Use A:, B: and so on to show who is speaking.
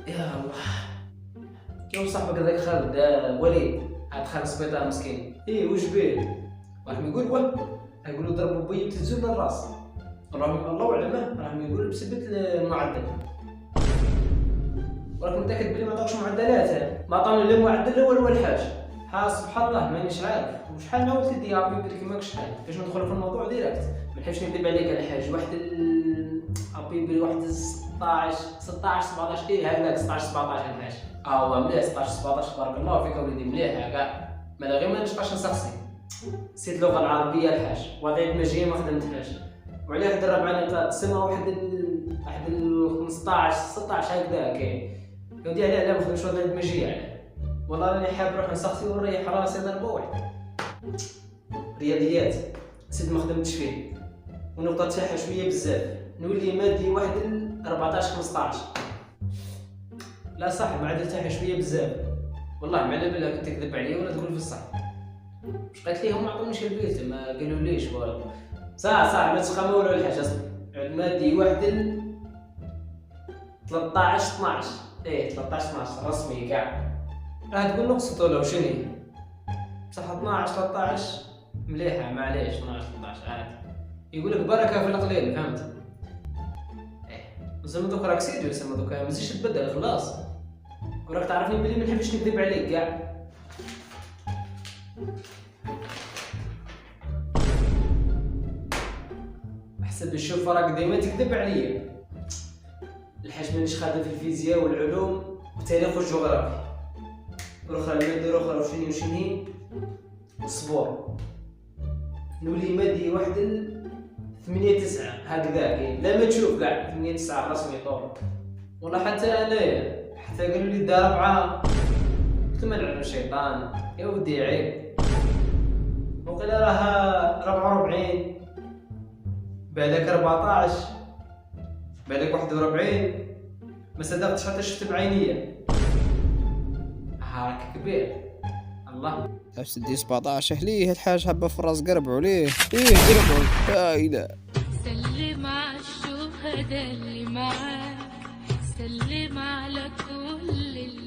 A: يا الله. لو صاحبك هذاك خالد وليد عاد خالد سبيطار مسكين وش بيه راهم يقول يقولوا ضربوا بي بتنزل للراس راهم الله اعلم راهم يقولوا بسبب المعدل ولكن متاكد بلي ما عطاوش معدلات ما عطاوني لا معدل ولا الحاج سبحان الله مانيش عارف وشحال ناولت لي يا عبي بريك ماكش شحال باش ندخل في الموضوع ديريكت ما نحبش نكذب عليك الحاج واحد عبي واحد 16 17 هكذاك 16 17 الحاج هو مليح 16 17 تبارك الله فيك وليدي مليح كاع مالا غير ما نبقاش نسقسي نسيت اللغه العربيه الحاج وضعيه مجيه ما خدمتهاش وعليه حد الربعه تسمى واحد ال 15 16 هكذا كاين ودي عليه ما خدمش وضعيه مجيه عليه والله راني حاب نروح نسقسي ونريح راسي ضربه واحده رياضيات نسيت ما خدمتش فيه ونقطه تاعها شويه بزاف نولي مادي واحد 14 15 لا صح المعدل تاعها شويه بزاف والله ما على بالك تكذب عليا ولا تقول في الصح واش قالت لي هم ما عطونيش البيت ما قالوا ليش والو صح ما تسخم ولا الحاجه اصلا المادي واحد 13 12 13 12 رسمي كاع راه تقول نقصت ولا وشني بصح 12 13 مليحه معليش 12 13 عادي يقول لك بركه في القليل فهمت زعما دوك راك سيريو زعما دوك ما تزيدش تبدل خلاص وراك تعرفني بلي ما نحبش نكذب عليك كاع حسب الشوف راك ديما تكذب عليا الحاج مانيش خادم في الفيزياء والعلوم والتاريخ والجغرافيا والاخرى الماده الاخرى وشني والصبور نولي مادي واحد 8 9 هكذا كاين لا ما تشوف كاع 8 9 رسمي طور والله حتى انايا حتى قالوا لي دا 4 قلت ما نعلم الشيطان يا ودي عيب وقيل راها 44 بعدك 14 بعدك 41 ما صدقتش حتى شفت بعينيا هاك كبير الله
B: سدي 17 ليه الحاج حبه في الراس قربعوا ليه قربعوا لا اله
C: سلم على الشهداء اللي معاك سلم على كل اللي